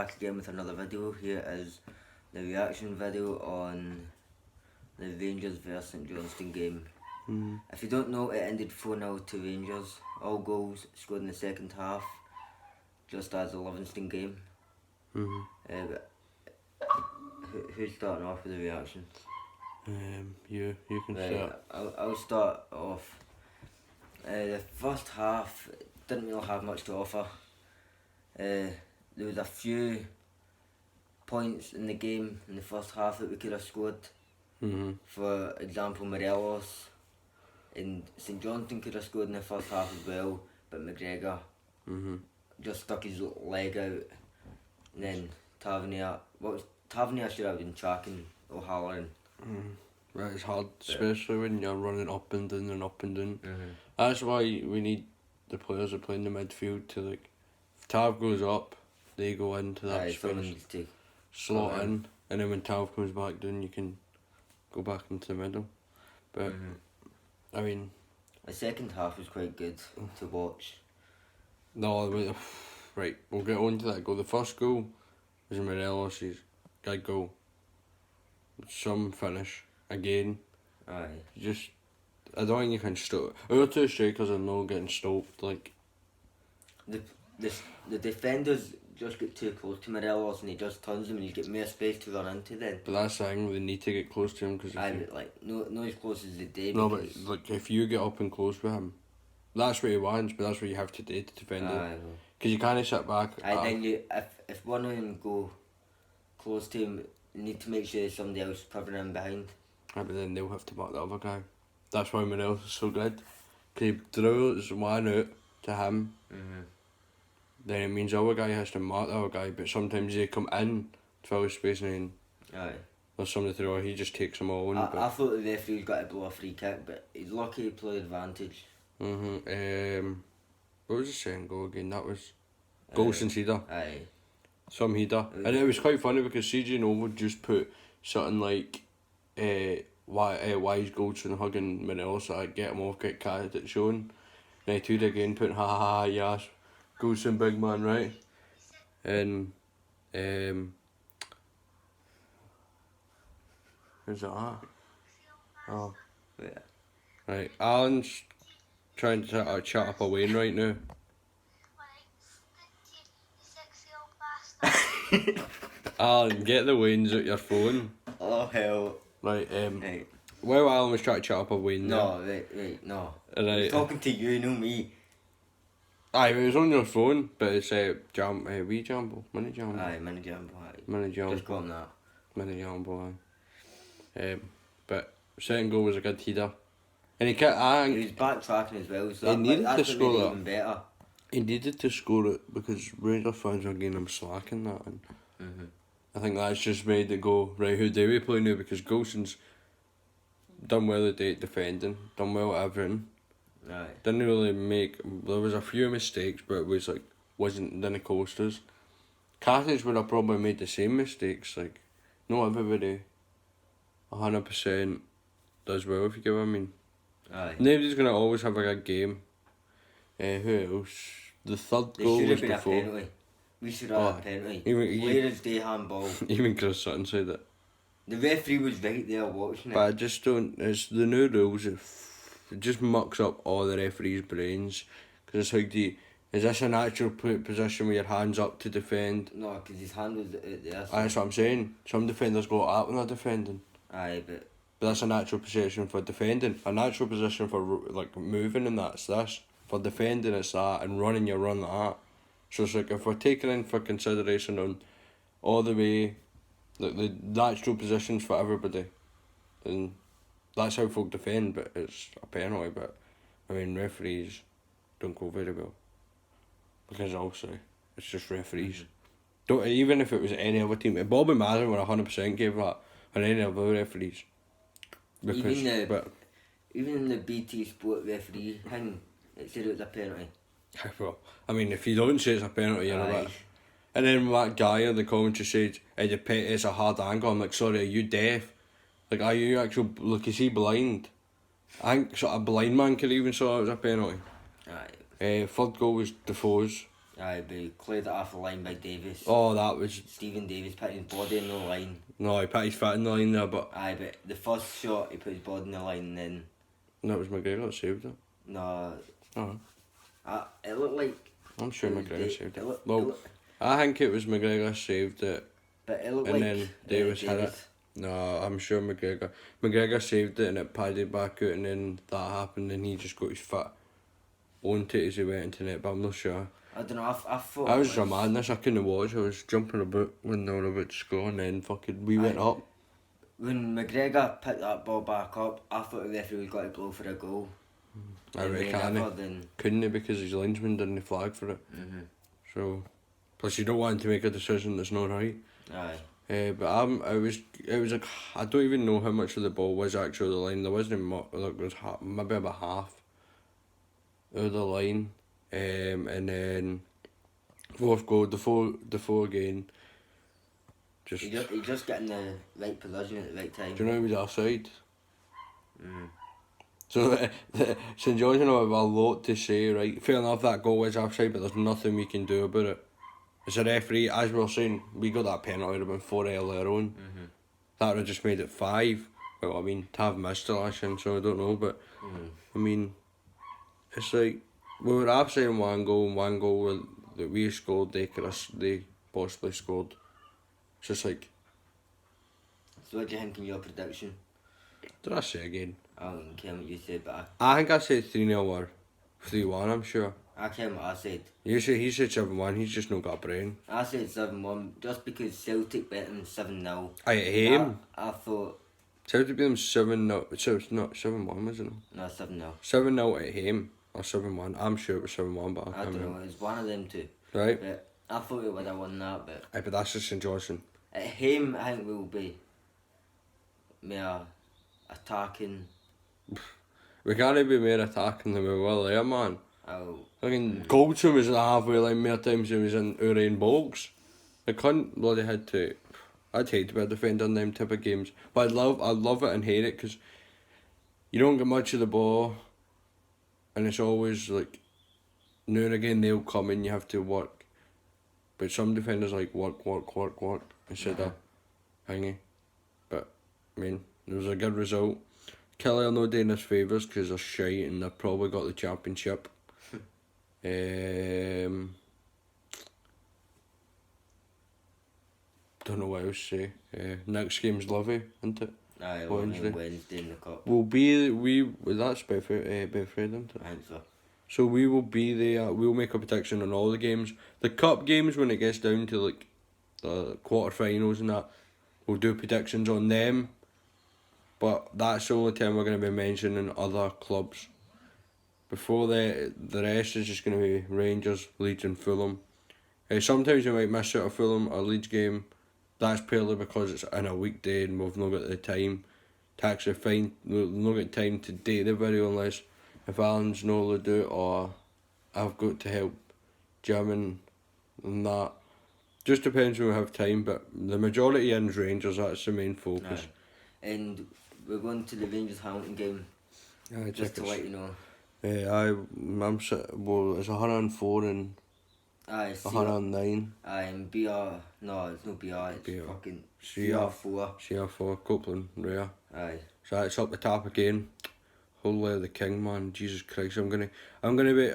back again with another video. Here is the reaction video on the Rangers vs St Johnston game. If you don't know, it ended 4-0 to Rangers. All goals scored in the second half, just as the Livingston game. But who's starting off with the reaction? You can start. I'll start off. The first half didn't really have much to offer. There was a few points in the game in the first half that we could have scored. For example, Morelos and St Johnston could have scored in the first half as well, but McGregor just stuck his leg out. And then Tavernier should have been tracking O'Halloran. Right, it's hard, especially when you're running up and down and up and down. That's why we need the players that play in the midfield to, like, if Tav goes up, they go into that space, slot in, and then when Tav comes back down, you can go back into the middle. But I mean, the second half was quite good to watch. No, right, we'll get on to that goal. The first goal was Morelos' good goal. Some finish again. Aye. Just, I don't think you can stop. Our two strikers are not getting stopped. Like the defenders just get too close to Morelos and he just turns them and you get more space to run into then. But that's the thing, they need to get close to him because not as close as they did. No, but like if you get up and close with him, that's what he wants. But that's what you have to do to defend him. Because you can't sit back. Then if one of them go close to him, you need to make sure there's somebody else covering him behind. But then they'll have to mark the other guy. That's why Morelos is so good. Because he draws one out to him. Then it means the other guy has to mark the other guy, but sometimes they come in to fill his space and then there's somebody through, he just takes them all on. I thought the referee's got to blow a free kick, but he's lucky he played advantage. What was the second goal again? That was goal since header. Aye. Some header. And it was quite funny because CJ Noble just put something like wise Goldson hugging Morelos, so I'd get him off, get carried at showing. And I tweeted again putting ha ha ha yes, Goldson big man, right? And who's that at? Oh. Yeah. Right, Alan's trying to chat up a Wayne right now. Alan, get the Waynes out your phone. Oh hell. Right, while Alan was trying to chat up a Wayne no. Right. Talking to you, no me. Aye, it was on your phone, but it's Mini Jambo. Aye, Mini Jambo, aye. Mini Jambo. Just call him that. Mini Jambo, aye. But second goal was a good header. And he was backtracking as well, so he needed to score that. Even better. He needed to score it because Rangers fans were getting him slack in that. And I think that's just made it go, right, who do we play now? Because Golson's done well at defending, done well at everything. Aye. Didn't really there was a few mistakes, but it was like, didn't cost us. Carthage would have probably made the same mistakes, like, not everybody 100% does well, if you get what I mean. Aye. Nobody's going to always have a good game. Who else? The third goal was been before. A penalty. We should have a penalty. Whereas they handball. Even Chris Sutton said that. The referee was right there watching it. But I just don't. It's the new rules. It just mucks up all the referees' brains. Because it's like, is this an actual position with your hands up to defend? No, because his hand was out there. So. That's what I'm saying. Some defenders go out when they're defending. Aye, but that's a natural position for defending. A natural position for like moving, and that's this. For defending, it's that, and running, you run that. So it's like, if we're taking in for consideration on all the way, like the natural positions for everybody, then that's how folk defend, but it's a penalty. But I mean, referees don't go very well, because also it's just referees. Don't, even if it was any other team, if Bobby Madden would 100% give that on any other referees. Because even the BT Sport referee thing, it said it was a penalty. Well, I mean, if you don't say it's a penalty, you're a bit. And then that guy in the commentary said, it's a hard angle. I'm like, sorry, are you deaf? Like, are you actually, like, is he blind? I think a blind man could even saw it was a penalty. Aye. Third goal was Defoe's. Aye, but he cleared it off the line by Davis. Oh, that was... Stephen Davis put his body in the line. No, he put his foot in the line there, but... Aye, but the first shot he put his body in the line and then... No, it was McGregor that saved it. No. Oh. It looked like... I'm sure McGregor saved it. Looked, Well, I think it was McGregor saved it. but it looked and like... then Davis hit it. No, I'm sure McGregor saved it and it padded back out and then that happened and he just got his foot onto it as he went into net, but I'm not sure. I don't know, I thought... I was a madness, I couldn't watch, I was jumping about when they were about to score and then we went up. When McGregor picked that ball back up, I thought the referee was going to blow for a goal. I reckon couldn't he because his linesman didn't flag for it. So, plus you don't want him to make a decision that's not right. Aye. But it was like, I don't even know how much of the ball was actually the line. There wasn't much, like, there was maybe about half of the line. And then fourth goal, the four again. He just getting the right position at the right time. Do you know who was offside? So St Johnstone have a lot to say, right? Fair enough, that goal was offside, but there's nothing we can do about it. As a referee, as we were saying, we got that penalty, it would have been 4 earlier on. That would have just made it 5. Well, I mean, Tav missed the last one, so I don't know, but I mean, it's like we were offside in one goal that we scored, they possibly scored. It's just like. So what do you think in your prediction? Did I say again? I don't care what you said, but I think I said 3-0 or 3-1, I'm sure. I care what I said. He said 7-1, he's just not got a brain. I said 7-1, just because Celtic beat them 7-0. I hate him. I thought... Celtic beat them 7-0, so it's not 7-1, wasn't it? No, 7-0. 7-0 at home, or 7-1, I'm sure it was 7-1, but I don't know, it was one of them two. Right. But I thought it would have won that, but... Aye, but that's just St Johnstone. At home, I think we'll be more attacking. We can't be more attacking than we were there, man. Oh. Fucking Goldson was in the halfway line more times than he was in our own box. I couldn't bloody had to. I'd hate to be a defender in them type of games, but I love it and hate it because you don't get much of the ball, and it's always like now and again they'll come and you have to work, but some defenders like work instead of hanging. But I mean, it was a good result. Kelly are not doing us favours because they're shite and they've probably got the championship. Don't know what else to say. Next game's Livy, isn't it? Aye, Wednesday in the cup. That's Betfred, isn't it? I think so. So we will be there. We'll make a prediction on all the games. The cup games, when it gets down to like the quarterfinals and that, we'll do predictions on them. But that's the only time we're going to be mentioning other clubs. Before the rest is just going to be Rangers, Leeds and Fulham. Sometimes you might miss out a Fulham or Leeds game. That's purely because it's in a weekday and we've not got the time to actually find. We've not got time to date the video unless if Alan's not able to do it or I've got to help Jim and that. Just depends when we have time, but the majority is Rangers, that's the main focus. Aye. And we're going to the Rangers Hamilton game, just to let you know. I'm it's 104 and Aye, 109. Aye, and BR, no, it's not BR, it's fucking CR4. CR4, Copeland, Rare. Aye. So it's up the top again. Holy the King, man, Jesus Christ, I'm gonna be,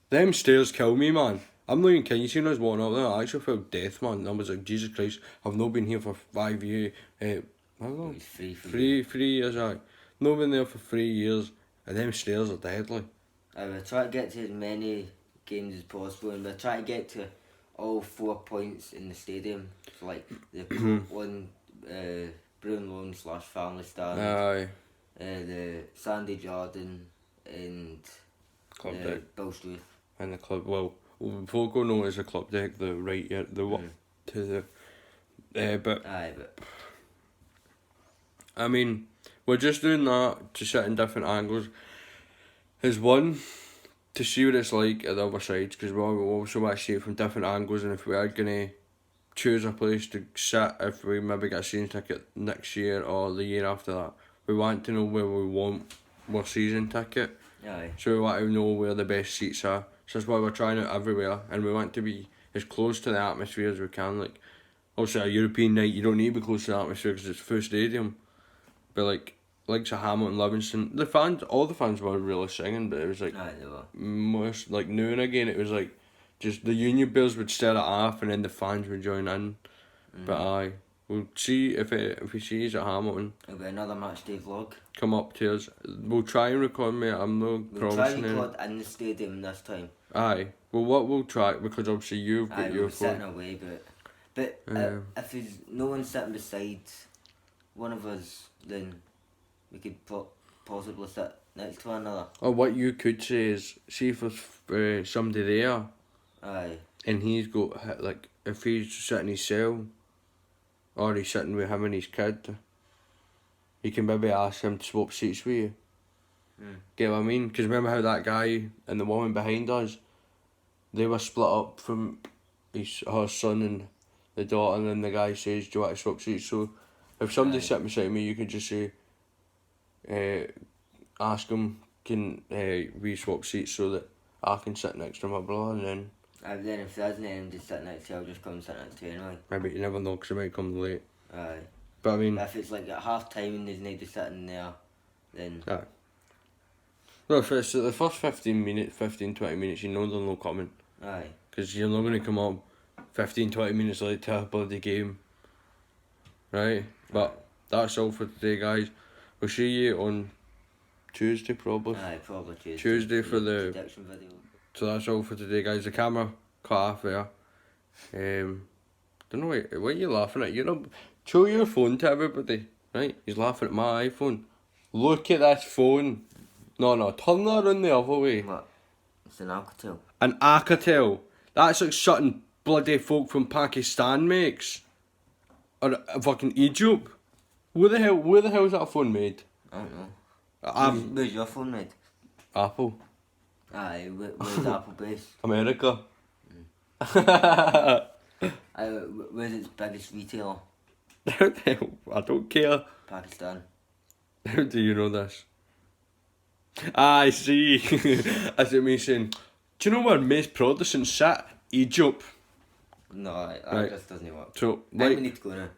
them stairs kill me, man. I'm not even kidding, you seen us walking up there, I actually felt death, man. I was like, Jesus Christ, I've not been here for 5 years, how long? 3 years, aye. Not been there for 3 years, and them stairs are deadly. I will try to get to as many games as possible, and we'll try to get to all 4 points in the stadium. So like the one, Brown Lawn / Family Stand, Aye. The Sandy Jordan, and Club Deck. Billstruth. And the club, well, before going on as a Club Deck, the right, yeah, the what to the, but. Aye, but. I mean, we're just doing that to sit in different angles. Is one, to see what it's like at the other sides, because we also want to see it from different angles, and if we are going to choose a place to sit, if we maybe get a season ticket next year or the year after that, we want to know where we want our season ticket. Aye. So we want to know where the best seats are. So that's why we're trying it everywhere, and we want to be as close to the atmosphere as we can. Like, obviously a European night, you don't need to be close to the atmosphere because it's full stadium. But like Hamilton, Livingston, all the fans were really singing, but it was like Aye, they were. most like now and again it was like just the Union Bills would start it off and then the fans would join in. But aye, we'll see if we see us at Hamilton. It'll be another match day vlog. Come up to us. We'll try and record, mate. I'm not We'll try promising and it. record in the stadium this time. Aye. Well, what we'll try, because obviously you've got Aye, your we're sitting phone. away, but if there's no one sitting beside one of us, then we could possibly sit next to one another. Or what you could say is, see if there's somebody there, Aye. and he's got, like, if he's sitting in his cell, or he's sitting with him and his kid, you can maybe ask him to swap seats with you. Get what I mean? Because remember how that guy and the woman behind us, they were split up from her son and the daughter, and then the guy says, do you want to swap seats? So if somebody's sitting beside me, you could just say, ask him, can we swap seats so that I can sit next to my brother, and then... Then if there isn't anyone to sit next to you, I'll just come and sit next to you anyway. Maybe you never know, because he might come late. Aye. But I mean... If it's like at half time and there's nobody sitting there, then... Aye. No, if it's the first 15, 20 minutes, you know they're not coming. Aye. Because you're not going to come up 15, 20 minutes late to a bloody game. Right? But that's all for today, guys. We'll see you on Tuesday, probably. Aye, probably Tuesday. Tuesday for the... prediction video. So that's all for today, guys. The camera cut off there. Don't know what are you laughing at. You know, show your phone to everybody, right? He's laughing at my iPhone. Look at this phone. No, turn that around the other way. What? It's an Alcatel. An Alcatel. That's like something bloody folk from Pakistan makes. Or fucking Egypt. Where the hell is that phone made? I don't know. Where's your phone made? Apple. Aye, where's Apple based? America. Where's its biggest retailer? How the hell? I don't care. Pakistan. How do you know this? I see. As it means saying, do you know where most Protestants sit? Egypt. No, that Right. just doesn't work. So, I think like, we need to go now.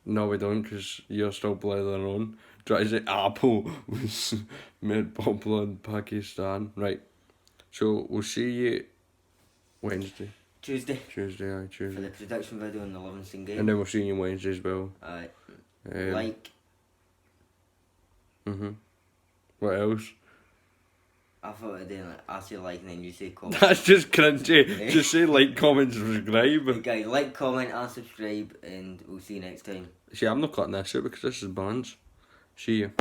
no, we don't, because you're still blathering on. Try to say Apple was made popular in Pakistan. Right. So, we'll see you Wednesday. Tuesday. Aye, For the Tuesday. prediction video in the Livingston game. And then we'll see you Wednesday as well. Aye. Like. What else? I thought we were doing like, I say like and then you say comment. That's just cringy. Just say like, comment, subscribe. Hey guys, like, comment and subscribe and we'll see you next time. See, I'm not cutting this out because this is bands. See you.